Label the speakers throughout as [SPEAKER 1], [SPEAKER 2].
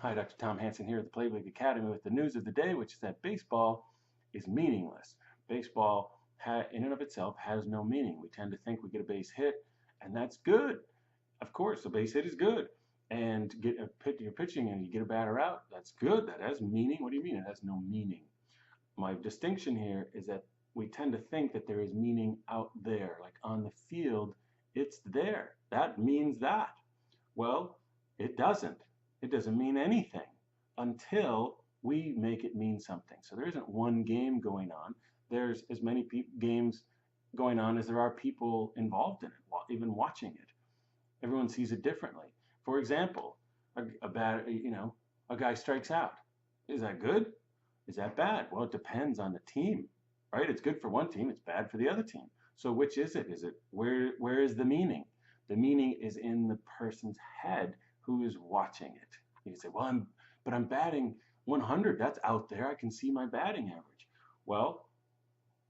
[SPEAKER 1] Hi, Dr. Tom Hansen here at the Playbook Academy with the news of the day, which is that baseball is meaningless. Baseball, in and of itself, has no meaning. We tend to think we get a base hit, and that's good. Of course, a base hit is good. And you're pitching and you get a batter out, that's good. That has meaning. What do you mean? It has no meaning. My distinction here is that we tend to think that there is meaning out there, like on the field, it's there. That means that. Well, it doesn't. It doesn't mean anything until we make it mean something. So there isn't one game going on. There's as many games going on as there are people involved in it, even watching it. Everyone sees it differently. For example, a guy strikes out. Is that good? Is that bad? Well, it depends on the team, right? It's good for one team, it's bad for the other team. So which is it? Is it where is the meaning? The meaning is in the person's head who is watching it. You can say, well, I'm batting 100. That's out there. I can see my batting average. Well,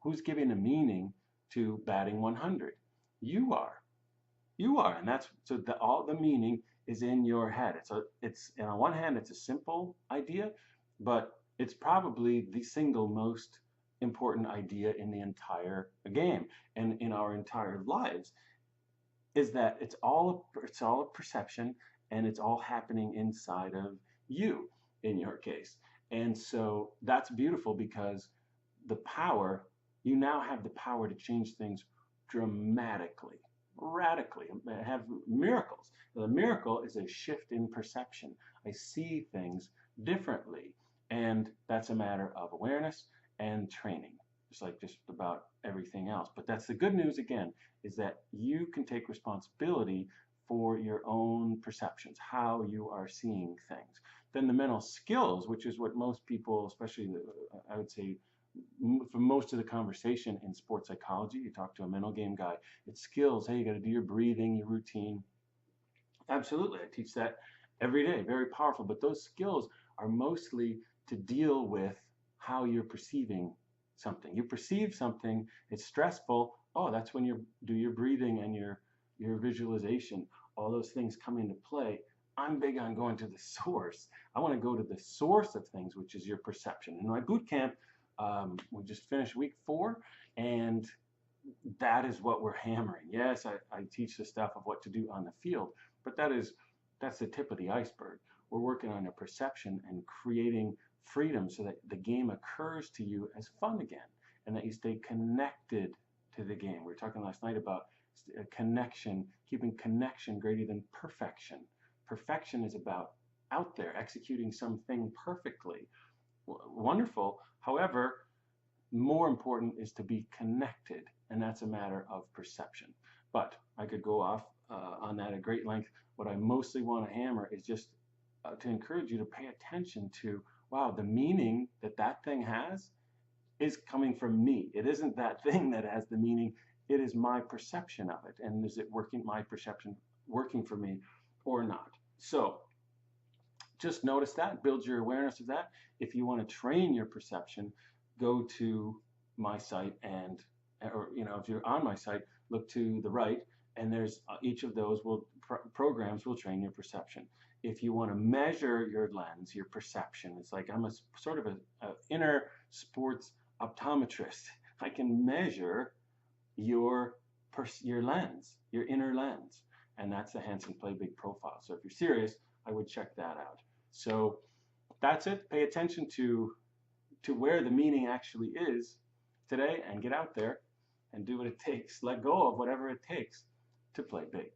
[SPEAKER 1] who's giving a meaning to batting 100? You are. You are, and that's so all the meaning is in your head. It's and on one hand it's a simple idea, but it's probably the single most important idea in the entire game and in our entire lives is that it's all a perception and it's all happening inside of you in your case. And so that's beautiful because the power, you now have the power to change things dramatically, radically, have miracles. The miracle is a shift in perception. I see things differently, and that's a matter of awareness and training, just like just about everything else. But that's the good news again, is that you can take responsibility for your own perceptions, how you are seeing things. Then the mental skills, which is what most people, especially I would say for most of the conversation in sports psychology, you talk to a mental game guy, it's skills. Hey, you got to do your breathing, your routine. Absolutely, I teach that every day. Very powerful. But those skills are mostly to deal with how you're perceiving something. You perceive something, it's stressful. Oh, that's when you do your breathing and your visualization. All those things come into play. I'm big on going to the source. I want to go to the source of things, which is your perception. In my boot camp, we just finished week 4, and that is what we're hammering. Yes, I teach the stuff of what to do on the field, but that's the tip of the iceberg. We're working on a perception and creating freedom so that the game occurs to you as fun again, and that you stay connected to the game. We were talking last night about connection, keeping connection greater than perfection. Perfection is about out there executing something perfectly. Wonderful. However, more important is to be connected, and that's a matter of perception. But I could go off on that at great length. What I mostly want to hammer is just to encourage you to pay attention to, wow, the meaning that that thing has is coming from me. It isn't that thing that has the meaning. It is my perception of it. And is it working, my perception working for me or not? So just notice that, build your awareness of that. If you want to train your perception, go to my site and, or if you're on my site, look to the right, and there's each of those programs will train your perception. If you want to measure your lens, your perception, it's like I'm a sort of a inner sports optometrist. I can measure your lens, your inner lens, and that's the Hansen Play Big profile. So if you're serious, I would check that out. So that's it. Pay attention to where the meaning actually is today and get out there and do what it takes. Let go of whatever it takes to play big.